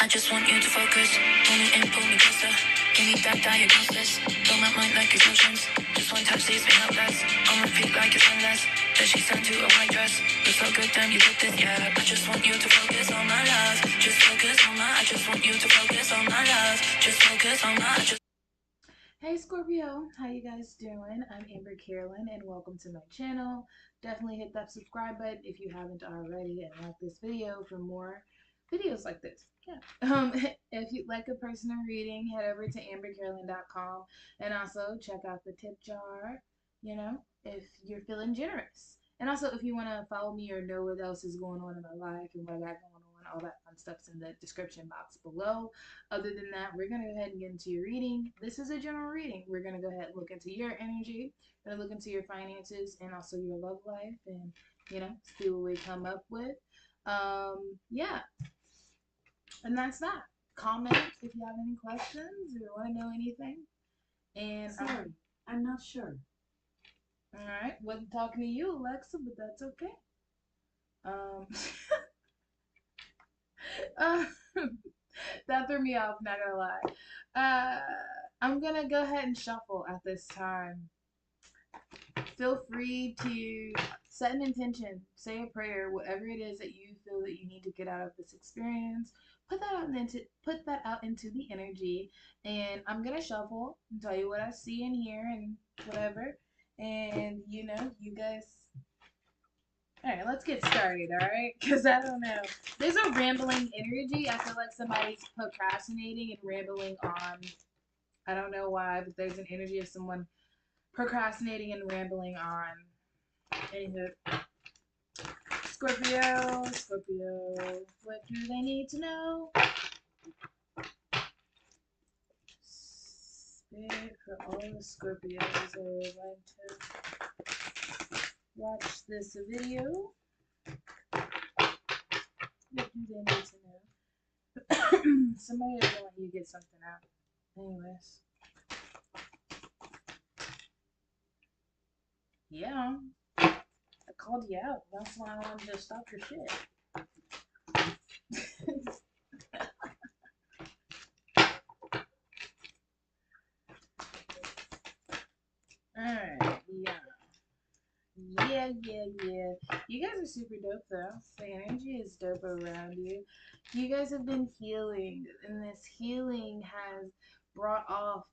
I just want you to focus. Pull me in, pull me closer. Give me that diagnosis. Fill my mind like explosions. Just one touch leaves me helpless. On repeat like it's endless. Then she turned to a white dress. Looks so good, damn, you did this, yeah. I just want you to focus on my love. Just focus on my. I just want you to focus on my love. Just focus on my. Hey Scorpio, how you guys doing? I'm AmberCarolynn and welcome to my channel. Definitely hit that subscribe button if you haven't already and like this video for more videos like this. Yeah. If you'd like a personal reading, head over to AmberCarolynn.com and also check out the tip jar, if you're feeling generous. And also if you want to follow me or know what else is going on in my life and what I got going on, all that fun stuff's in the description box below. Other than that, we're going to go ahead and get into your reading. This is a general reading. We're going to go ahead and look into your energy, going to look into your finances and also your love life and, see what we come up with. Yeah, and that's that. Comment if you have any questions or want to know anything. And Sorry, I'm not sure. All right, wasn't talking to you, Alexa, but that's okay. Um, uh, that threw me off, not gonna lie. I'm gonna go ahead and shuffle at this time. Feel free to set an intention, say a prayer, whatever it is that you feel that you need to get out of this experience. Put that out into the energy, and I'm gonna shuffle and tell you what I see and hear and whatever. And you guys. All right, let's get started. All right, because I don't know. There's a rambling energy. I feel like somebody's procrastinating and rambling on. I don't know why, but there's an energy of someone procrastinating and rambling on. Anywho, Scorpio, what do they need to know? Spirit for all the Scorpios who would like to watch this video. What do they need to know? Somebody doesn't want you to get something out. Anyways. Yeah. I called you out. That's why I wanted to stop your shit. Alright, yeah. Yeah. You guys are super dope though. The energy is dope around you. You guys have been healing, and this healing has brought up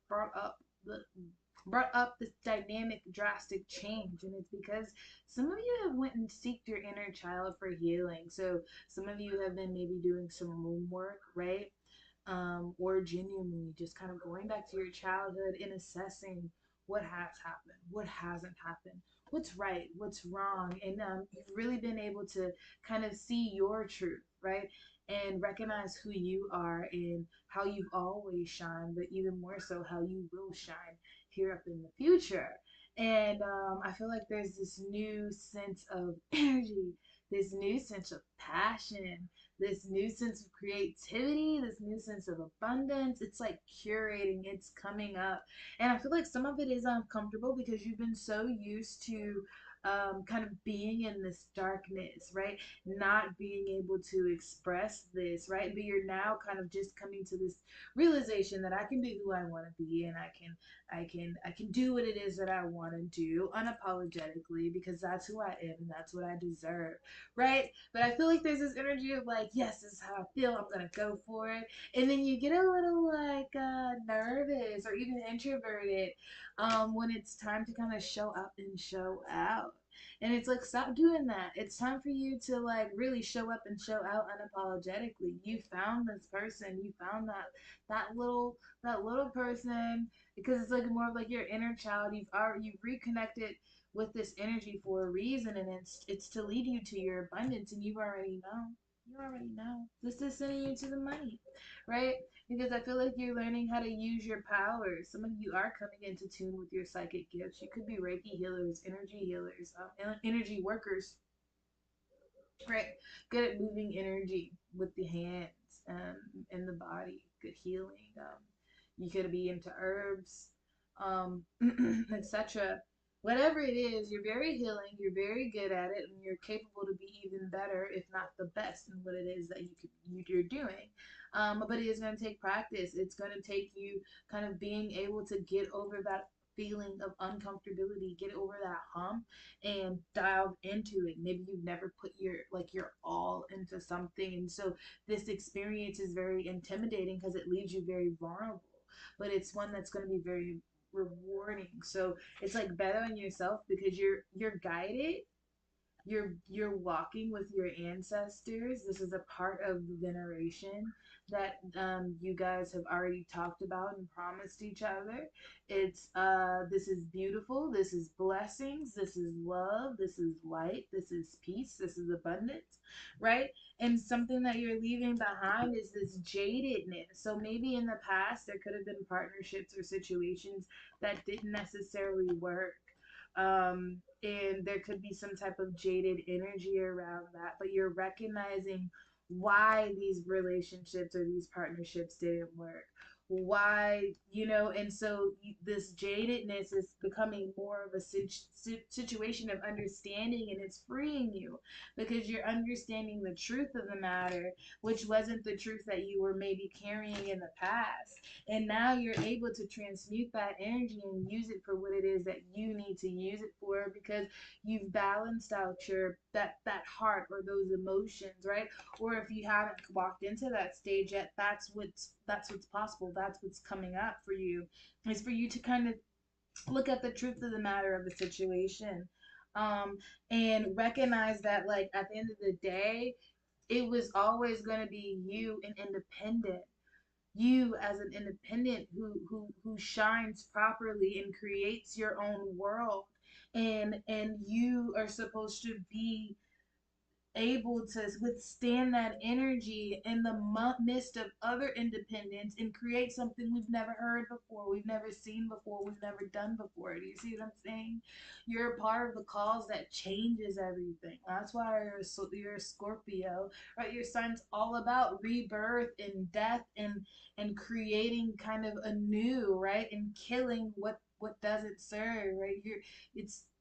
this dynamic drastic change, and it's because some of you have went and seeked your inner child for healing. So some of you have been maybe doing some womb work, right? Or genuinely just kind of going back to your childhood and assessing what has happened, what hasn't happened, what's right, what's wrong, and you've really been able to kind of see your truth, right? And recognize who you are and how you've always shined, but even more so how you will shine here up in the future. And I feel like there's this new sense of energy, this new sense of passion, this new sense of creativity, this new sense of abundance. It's like curating, it's coming up. And I feel like some of it is uncomfortable because you've been so used to kind of being in this darkness, right? Not being able to express this, right? But you're now kind of just coming to this realization that I can be who I want to be, and I can do what it is that I want to do unapologetically because that's who I am and that's what I deserve, right? But I feel like there's this energy of like, yes, this is how I feel. I'm gonna go for it, and then you get a little like nervous or even introverted when it's time to kind of show up and show out. And it's like, stop doing that. It's time for you to like really show up and show out unapologetically. You found this person. You found that little person because it's like more of like your inner child. You've reconnected with this energy for a reason, and it's to lead you to your abundance, and you already know this is sending you to the money, right? Because I feel like you're learning how to use your powers. Some of you are coming into tune with your psychic gifts. You could be Reiki healers, energy workers, right? Good at moving energy with the hands and the body. Good healing. You could be into herbs, etc. whatever it is, you're very healing, you're very good at it, and you're capable to be even better, if not the best, in what it is that you're doing. But it is going to take practice. It's going to take you kind of being able to get over that feeling of uncomfortability, get over that hump, and dive into it. Maybe you've never put your all into something, and so this experience is very intimidating because it leaves you very vulnerable. But it's one that's going to be very rewarding. So it's like better on yourself because you're guided, you're walking with your ancestors. This is a part of the veneration that you guys have already talked about and promised each other. It's this is beautiful, this is blessings, this is love, this is light, this is peace, this is abundance, right? And something that you're leaving behind is this jadedness. So maybe in the past there could have been partnerships or situations that didn't necessarily work, and there could be some type of jaded energy around that, but you're recognizing why these relationships or these partnerships didn't work, why, and so this jadedness is becoming more of a situation of understanding, and it's freeing you because you're understanding the truth of the matter, which wasn't the truth that you were maybe carrying in the past. And now you're able to transmute that energy and use it for what it is that you need to use it for, because you've balanced out that heart or those emotions, right? Or if you haven't walked into that stage yet, that's what's possible. That's what's coming up for you. Is for you to kind of look at the truth of the matter of the situation, um, and recognize that, like, at the end of the day, it was always going to be you, an independent, you as an independent who shines properly and creates your own world, and you are supposed to be able to withstand that energy in the midst of other independence and create something we've never heard before, we've never seen before, we've never done before. Do you see what I'm saying? You're a part of the cause that changes everything. That's why you're a Scorpio, right? Your sign's all about rebirth and death, and creating kind of a new, right? And killing what doesn't serve, right?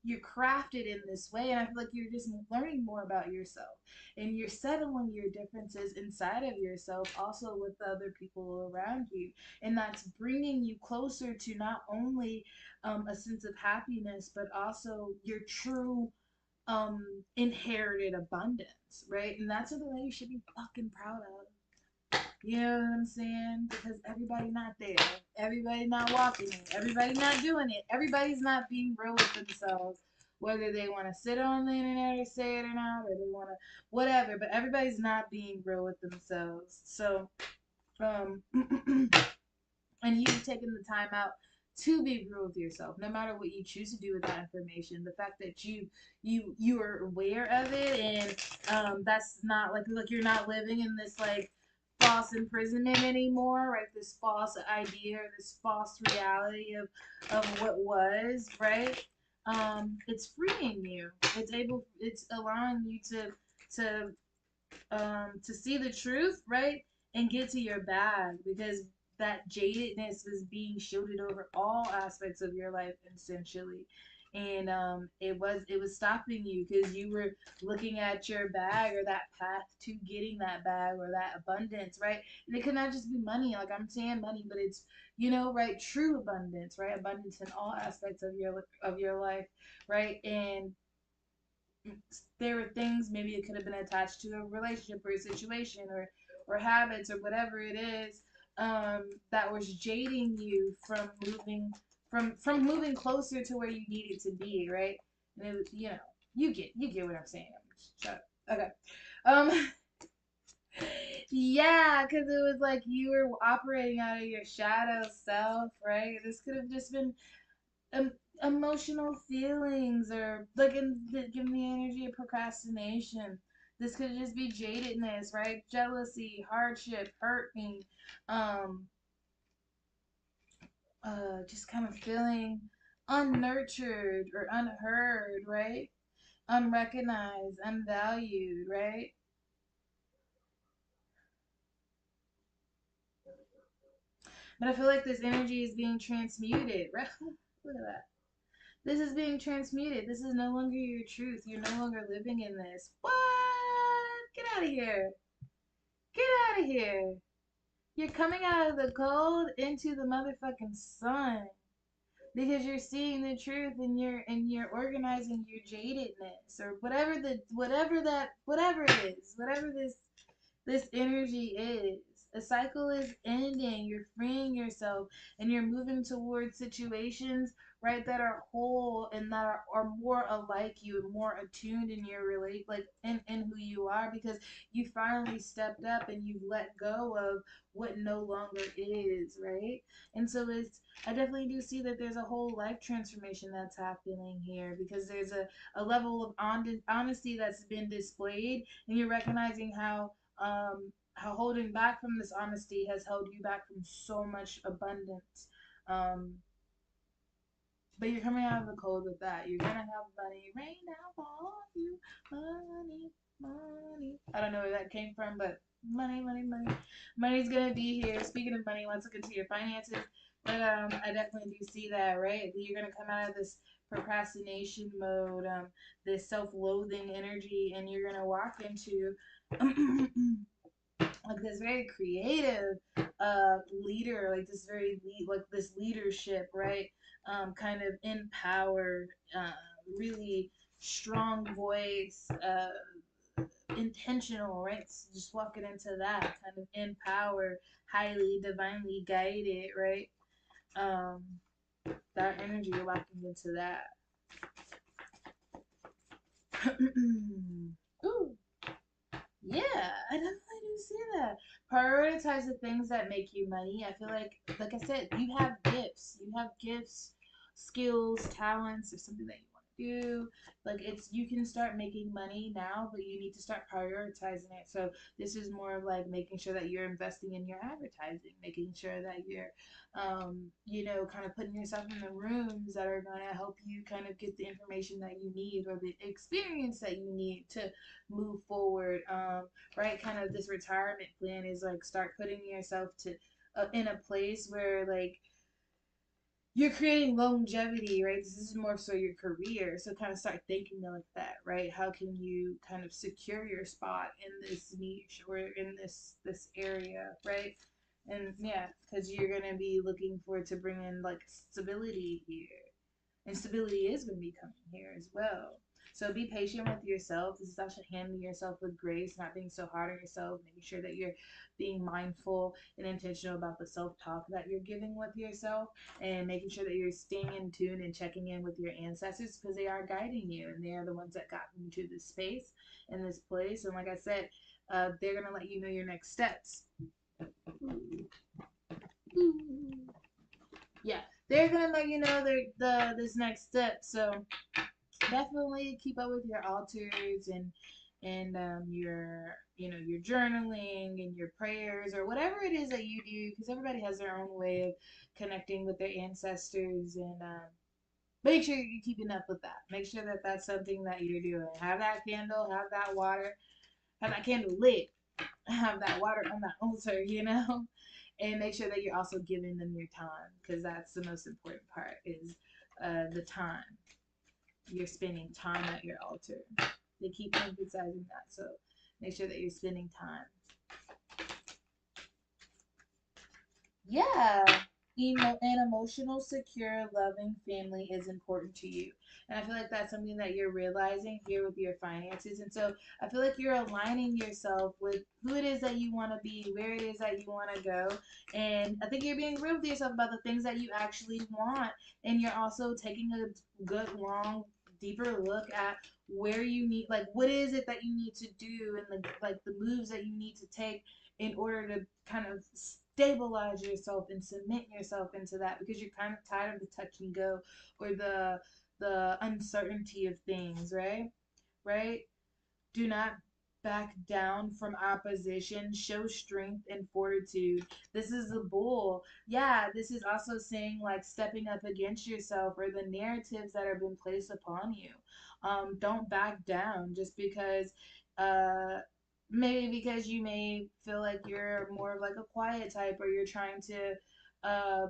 You're crafted in this way, and I feel like you're just learning more about yourself, and you're settling your differences inside of yourself, also with the other people around you, and that's bringing you closer to not only a sense of happiness, but also your true inherited abundance, right? And that's something that you should be fucking proud of. You know what I'm saying? Because everybody not there. Everybody not walking it. Everybody not doing it. Everybody's not being real with themselves. Whether they want to sit on the internet or say it or not, or they want to whatever, but everybody's not being real with themselves. So, um, and you taking the time out to be real with yourself, no matter what you choose to do with that information. The fact that you are aware of it, and that's not like you're not living in this like false imprisonment anymore, right? This false idea, or this false reality of what was, right? It's freeing you. It's allowing you to to see the truth, right? And get to your bag, because that jadedness was being shielded over all aspects of your life, essentially. And it was stopping you because you were looking at your bag, or that path to getting that bag or that abundance, right? And it could not just be money, like I'm saying money, but it's, right, true abundance, right? Abundance in all aspects of your life, right? And there were things, maybe it could have been attached to a relationship or a situation, or habits, or whatever it is, that was jading you from moving closer to where you needed to be, right? And it was, you get what I'm saying. Shut up. Okay. Um yeah, because it was like you were operating out of your shadow self, right? This could have just been um, emotional feelings, or like giving the energy of procrastination. This could just be jadedness, right? Jealousy, hardship, hurting, um, just kind of feeling unnurtured or unheard, right? Unrecognized, unvalued, right? But I feel like this energy is being transmuted, right? Look at that. This is being transmuted. This is no longer your truth. You're no longer living in this. What? Get out of here. Get out of here. You're coming out of the cold into the motherfucking sun because you're seeing the truth and you're organizing your jadedness or whatever it is, whatever this energy is. A cycle is ending. You're freeing yourself and you're moving towards situations, right, that are whole and that are more alike you and more attuned in your relate like in who you are because you finally stepped up and you've let go of what no longer is, right? And so it's I definitely do see that there's a whole life transformation that's happening here because there's a level of honesty that's been displayed and you're recognizing how holding back from this honesty has held you back from so much abundance. Um, but you're coming out of the cold with that. You're gonna have money rain down for you. Money, money. I don't know where that came from, but money, money, money. Money's gonna be here. Speaking of money, let's look into your finances. But I definitely do see that, right? You're gonna come out of this procrastination mode, this self-loathing energy, and you're gonna walk into like this very creative leader, like this like this leadership, right? Kind of empowered, really strong voice, intentional, right? So just walking into that kind of empowered, highly divinely guided, right? Um, that energy, you're walking into that. Ooh. Yeah, I definitely do see that. Prioritize the things that make you money. I feel like I said, you have gifts. You have gifts, skills, talents, or something that you want to do. Like you can start making money now, but you need to start prioritizing it. So this is more of like making sure that you're investing in your advertising, making sure that you're, kind of putting yourself in the rooms that are going to help you kind of get the information that you need or the experience that you need to move forward, right? Kind of this retirement plan is like start putting yourself to in a place where like you're creating longevity, right? This is more so your career, so kind of start thinking like that, right? How can you kind of secure your spot in this niche or in this area, right? And yeah, because you're gonna be looking for to bring in like stability here, and stability is going to be coming here as well. So be patient with yourself. This is actually handling yourself with grace, not being so hard on yourself, making sure that you're being mindful and intentional about the self-talk that you're giving with yourself, and making sure that you're staying in tune and checking in with your ancestors because they are guiding you and they are the ones that got you to this space and this place. And like I said, they're going to let you know your next steps. Yeah, they're gonna let you know this next step. So definitely keep up with your altars and your your journaling and your prayers or whatever it is that you do because everybody has their own way of connecting with their ancestors and make sure you're keeping up with that. Make sure that that's something that you're doing. Have that candle, have that water, have that candle lit, have that water on that altar, and make sure that you're also giving them your time because that's the most important part is the time. You're spending time at your altar. They keep emphasizing that, so make sure that you're spending time. Yeah. An emotional, secure, loving family is important to you. And I feel like that's something that you're realizing here with your finances. And so I feel like you're aligning yourself with who it is that you want to be, where it is that you want to go. And I think you're being real with yourself about the things that you actually want. And you're also taking a good, long, deeper look at where you need, like, what is it that you need to do and the moves that you need to take in order to kind of stabilize yourself and cement yourself into that because you're kind of tired of the touch and go or the uncertainty of things, right? Right? Do not back down from opposition. Show strength and fortitude. This is the bull. Yeah, this is also saying like stepping up against yourself or the narratives that have been placed upon you. Don't back down just because maybe because you may feel like you're more of like a quiet type or you're trying to uh,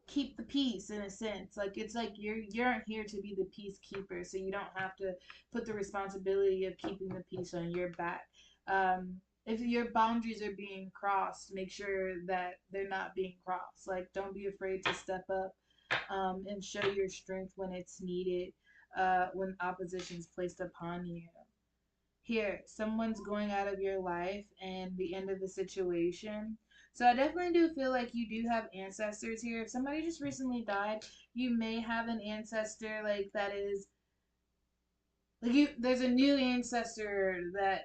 keep the peace in a sense. Like it's like you're here to be the peacekeeper, so you don't have to put the responsibility of keeping the peace on your back. If your boundaries are being crossed, make sure that they're not being crossed. Like don't be afraid to step up, and show your strength when it's needed, when opposition is placed upon you. Here, someone's going out of your life and the end of the situation. So I definitely do feel like you do have ancestors here. If somebody just recently died, you may have an ancestor like that is like you there's a new ancestor that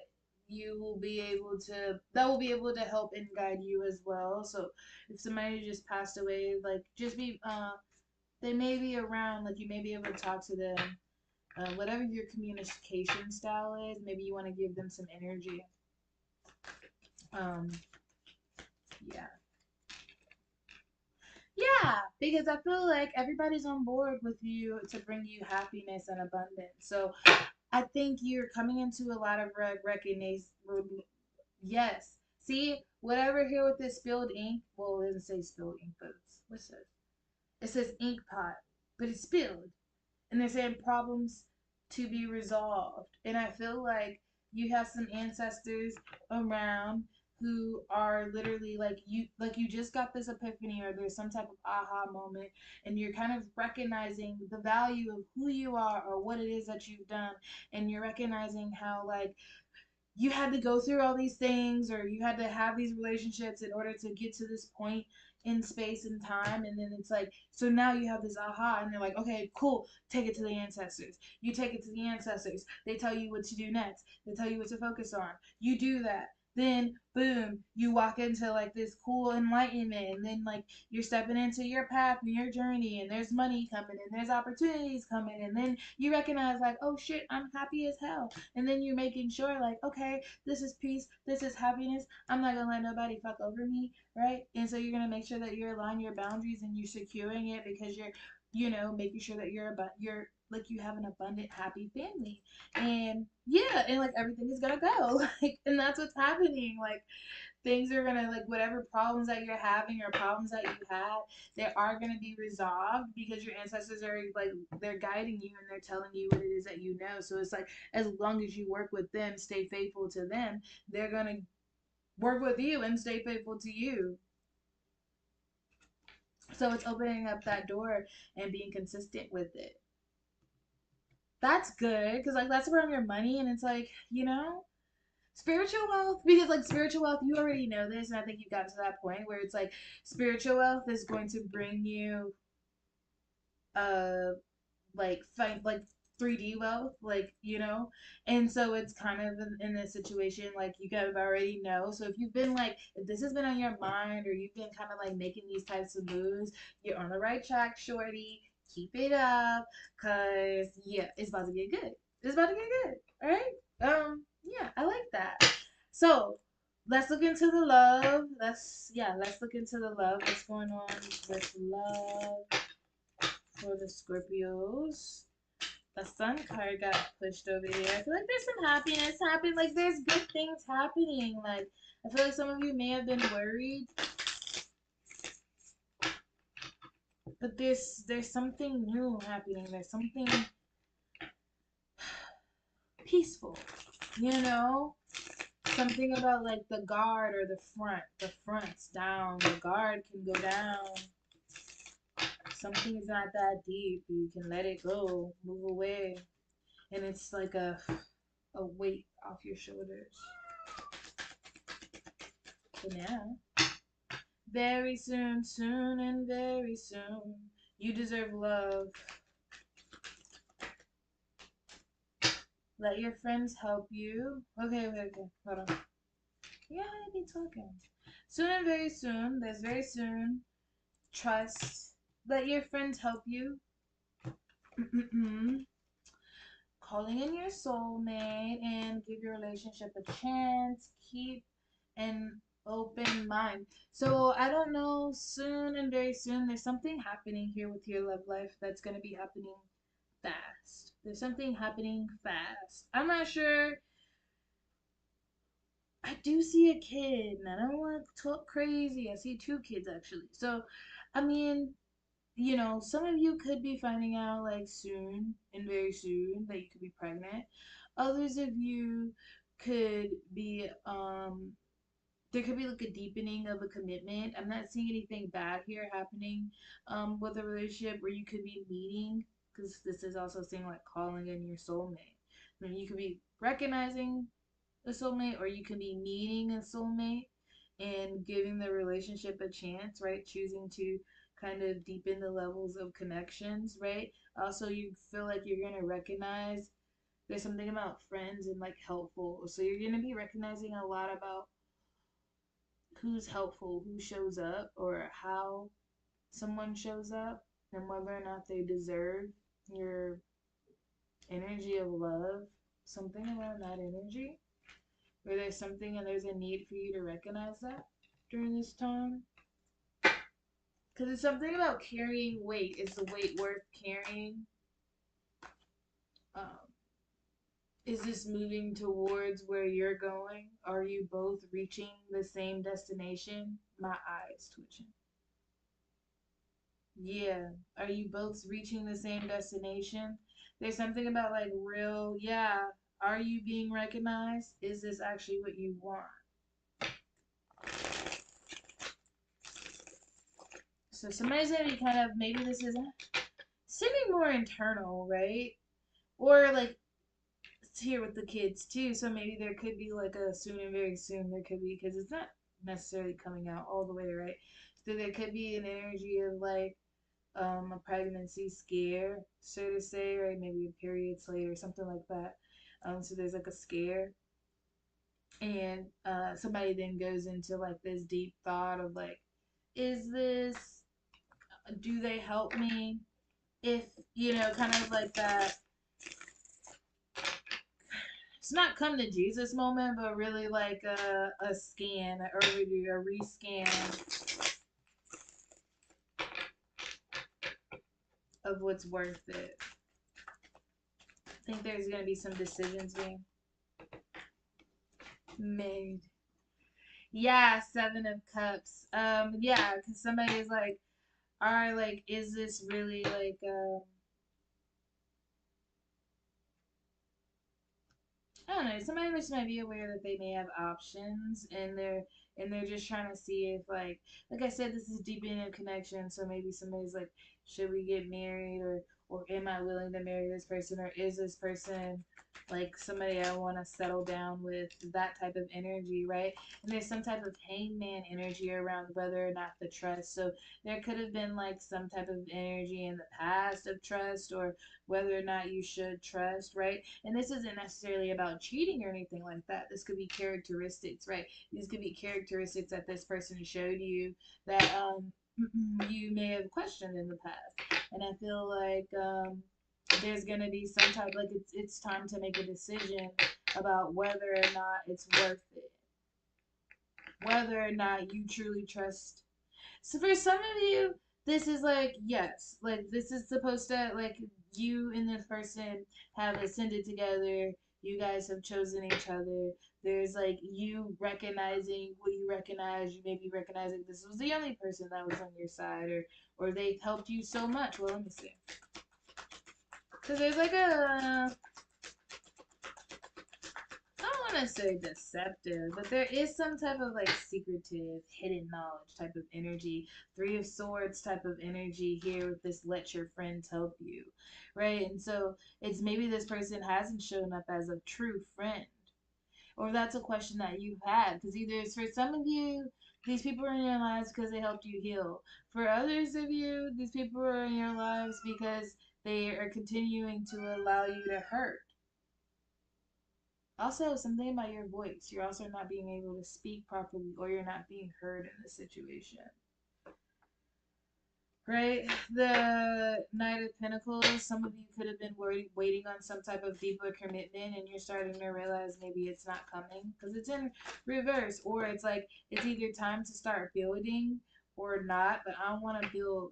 you will be able to that will be able to help and guide you as well. So if somebody just passed away, like just be they may be around, like you may be able to talk to them. Whatever your communication style is, maybe you want to give them some energy. Um, yeah. Yeah, because I feel like everybody's on board with you to bring you happiness and abundance. So I think you're coming into a lot of recognition. Yes. See, whatever here with this spilled ink, well, it doesn't say spilled ink, but what's this? It says ink pot, but it's spilled. And they're saying problems to be resolved. And I feel like you have some ancestors around who are literally like you just got this epiphany or there's some type of aha moment and you're kind of recognizing the value of who you are or what it is that you've done, and you're recognizing how like you had to go through all these things or you had to have these relationships in order to get to this point in space and time. And then it's like, so now you have this aha and they're like, okay, cool, take it to the ancestors. You take it to the ancestors, they tell you what to do next, they tell you what to focus on, you do that, then boom, you walk into like this cool enlightenment, and then like you're stepping into your path and your journey, and there's money coming and there's opportunities coming, and then you recognize like, oh shit, I'm happy as hell. And then you're making sure like, okay, this is peace, this is happiness, I'm not gonna let nobody fuck over me, right? And so you're gonna make sure that you're aligning your boundaries and you're securing it because you're, making sure that you're like you have an abundant happy family. And yeah, and like everything is gonna go like, and that's what's happening. Like things are gonna, like whatever problems that you're having or problems that you had, they are gonna be resolved because your ancestors are like, they're guiding you and they're telling you what it is that you know. So it's like as long as you work with them, stay faithful to them, they're gonna work with you and stay faithful to you. So it's opening up that door and being consistent with it. That's good because like that's around your money, and it's like, spiritual wealth, because like spiritual wealth, you already know this, and I think you've gotten to that point where it's like spiritual wealth is going to bring you uh like 3D wealth, like and so it's kind of in this situation like you kind of already know. So if you've been like, if this has been on your mind or you've been kind of like making these types of moves, you're on the right track, shorty. Keep it up, cause yeah, it's about to get good. It's about to get good. All right. Yeah, I like that. So let's look into the love. Let's look into the love. What's going on with love for the Scorpios? The sun card got pushed over here. I feel like there's some happiness happening. Like there's good things happening. Like I feel like some of you may have been worried, but there's something new happening. There's something peaceful. You know, something about like the guard or the front. The front's down. The guard can go down. Something's not that deep. You can let it go. Move away. And it's like a weight off your shoulders. So now, very soon, soon and very soon, you deserve love. Let your friends help you. Okay, hold on. Yeah, I be talking. Soon and very soon, there's very soon. Trust. Let your friends help you. Calling in your soulmate and give your relationship a chance. Keep an open mind. So I don't know, soon and very soon, there's something happening here with your love life that's going to be happening fast. There's something happening fast. I'm not sure. I do see a kid, and I don't want to talk crazy. I see two kids actually. So, I mean, you know, some of you could be finding out like soon and very soon that you could be pregnant. Others of you could be there could be like a deepening of a commitment. I'm not seeing anything bad here happening with a relationship where you could be meeting, because this is also saying like calling in your soulmate. I mean, you could be recognizing a soulmate, or you can be meeting a soulmate and giving the relationship a chance, right? Choosing to kind of deepen the levels of connections, right? Also, you feel like you're going to recognize there's something about friends and like helpful. So you're going to be recognizing a lot about who's helpful, who shows up, or how someone shows up, and whether or not they deserve your energy of love. Something around that energy, where there's something and there's a need for you to recognize that during this time. Because it's something about carrying weight. Is the weight worth carrying? Um, is this moving towards where you're going? Are you both reaching the same destination? My eyes twitching. Yeah. Are you both reaching the same destination? There's something about like real, yeah. Are you being recognized? Is this actually what you want? So somebody's gonna be kind of, maybe this is seeming more internal, right? Or like it's here with the kids too. So maybe there could be like a soon and very soon there could be, because it's not necessarily coming out all the way, right? So there could be an energy of like a pregnancy scare, so to say, right? Maybe a period slate or something like that. So there's like a scare, and somebody then goes into like this deep thought of like, is this? Do they help me? If you know, kind of like that. It's not come to Jesus moment, but really like a scan, or a rescan of what's worth it. I think there's gonna be some decisions being made. Yeah, Seven of Cups. Yeah, because somebody is like, all right, like, is this really like, I don't know. Somebody just might be aware that they may have options, and they're just trying to see if like I said, this is deepening a connection. So maybe somebody's like, should we get married, or am I willing to marry this person, or is this person like somebody I want to settle down with? That type of energy, right? And there's some type of hangman energy around whether or not the trust. So there could have been like some type of energy in the past of trust, or whether or not you should trust, right? And this isn't necessarily about cheating or anything like that. This could be characteristics, right? These could be characteristics that this person showed you that you may have questioned in the past. And I feel like there's gonna be some type, like it's time to make a decision about whether or not it's worth it, whether or not you truly trust. So for some of you, this is like, yes, like this is supposed to, like, you and this person have ascended together. You guys have chosen each other. There's like you recognizing what you recognize. You may be recognizing this was the only person that was on your side, or they've helped you so much. Well, let me see. Because there's like a, I don't want to say deceptive, but there is some type of like secretive, hidden knowledge type of energy, Three of Swords type of energy here with this let your friends help you, right? And so it's maybe this person hasn't shown up as a true friend, or that's a question that you've had, because either it's for some of you, these people are in your lives because they helped you heal. For others of you, these people are in your lives because they are continuing to allow you to hurt. Also, something about your voice. You're also not being able to speak properly, or you're not being heard in the situation. Right? The Knight of Pentacles, some of you could have been waiting on some type of deeper commitment, and you're starting to realize maybe it's not coming because it's in reverse. Or it's like it's either time to start building or not, but I want to build.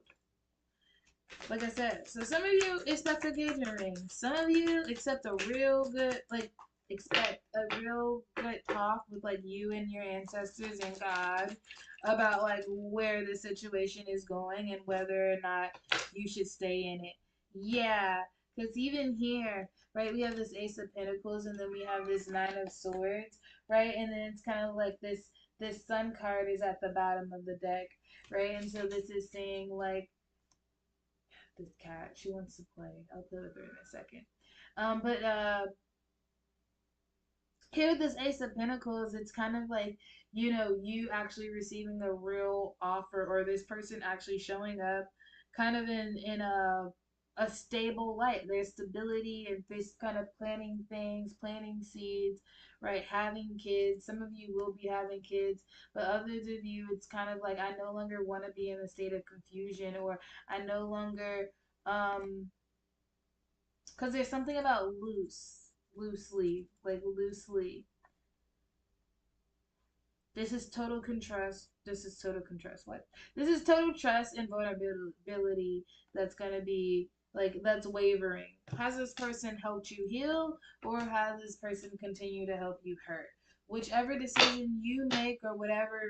Like I said, so some of you expect engagement rings. Some of you expect a real good, like, expect a real good talk with like you and your ancestors and God about like where the situation is going and whether or not you should stay in it. Yeah, because even here, right, we have this Ace of Pentacles and then we have this Nine of Swords, right? And then it's kind of like this Sun card is at the bottom of the deck, right? And so this is saying like this cat, she wants to play. I'll play with her in a second. But here with this Ace of Pentacles, it's kind of like, you know, you actually receiving a real offer or this person actually showing up kind of in a stable light. There's stability and this kind of planting things, planting seeds, right? Having kids. Some of you will be having kids, but others of you, it's kind of like I no longer want to be in a state of confusion or I no longer because there's something about loosely. This is total contrast. This is total contrast. What? This is total trust and vulnerability that's going to be like, that's wavering. Has this person helped you heal or has this person continue to help you hurt? Whichever decision you make or whatever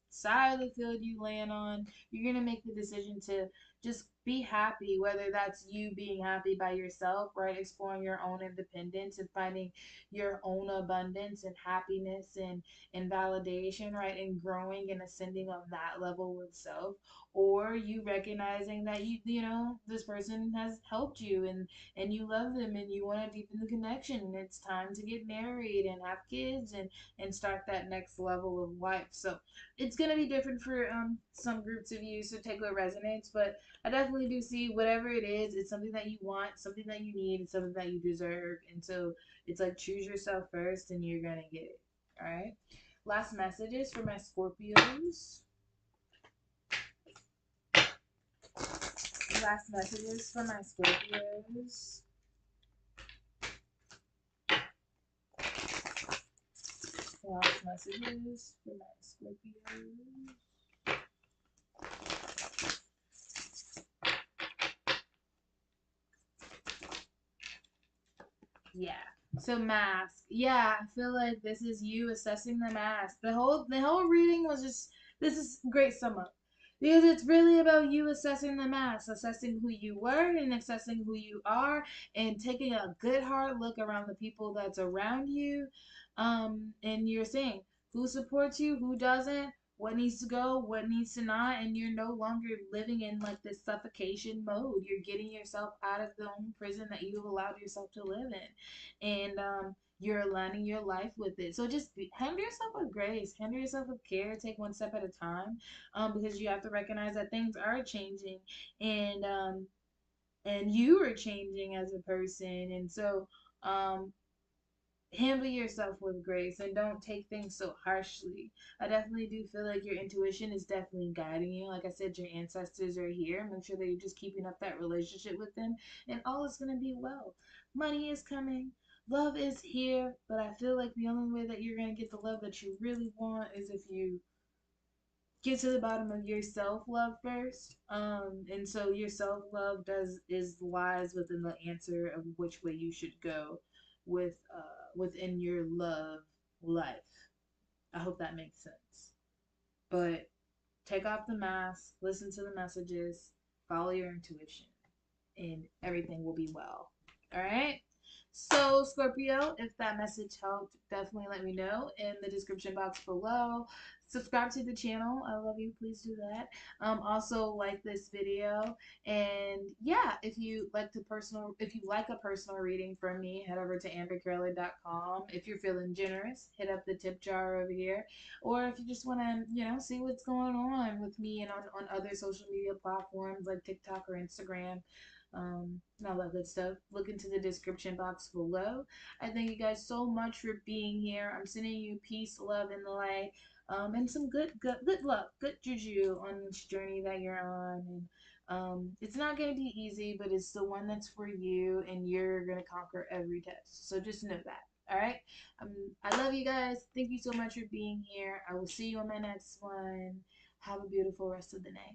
side of the field you land on, you're going to make the decision to just be happy, whether that's you being happy by yourself, right? Exploring your own independence and finding your own abundance and happiness and validation, right? And growing and ascending on that level with self, or you recognizing that you know this person has helped you and you love them and you want to deepen the connection and it's time to get married and have kids and start that next level of life. So it's gonna be different for some groups of you, so take what resonates. But I definitely do see whatever it is, it's something that you want, something that you need, and something that you deserve. And so it's like choose yourself first, and you're gonna get it. All right. Last messages for my Scorpios. Last messages for my Scorpios. Last messages for my Scorpios. Yeah. So mask. Yeah, I feel like this is you assessing the mask. The whole reading was just, this is great sum up. Because it's really about you assessing the mask, assessing who you were and assessing who you are and taking a good hard look around the people that's around you. And you're saying who supports you, who doesn't, what needs to go, what needs to not, and you're no longer living in like this suffocation mode. You're getting yourself out of the own prison that you've allowed yourself to live in, and you're aligning your life with it. So just handle yourself with grace, handle yourself with care, take one step at a time, because you have to recognize that things are changing, and you are changing as a person, and so handle yourself with grace and don't take things so harshly. I definitely do feel like your intuition is definitely guiding you. Like I said, your ancestors are here. Make sure that you're just keeping up that relationship with them, and all is going to be well. Money is coming. Love is here, but I feel like the only way that you're going to get the love that you really want is if you get to the bottom of your self love first. And so your self love does is lies within the answer of which way you should go within your love life. I hope that makes sense. But take off the mask, listen to the messages, follow your intuition, and everything will be well. All right. So, Scorpio, if that message helped, definitely let me know in the description box below. Subscribe to the channel. I love you. Please do that. Also like this video, and yeah, if you like a personal reading from me, head over to AmberCarolynn.com. If you're feeling generous, hit up the tip jar over here, or if you just want to, see what's going on with me and on other social media platforms like TikTok or Instagram, and all that good stuff, look into the description box below. I thank you guys so much for being here. I'm sending you peace, love, and the light, and some good luck, good juju on this journey that you're on. And it's not going to be easy, but it's the one that's for you, and you're going to conquer every test. So just know that. All right. I love you guys. Thank you so much for being here. I will see you on my next one. Have a beautiful rest of the night.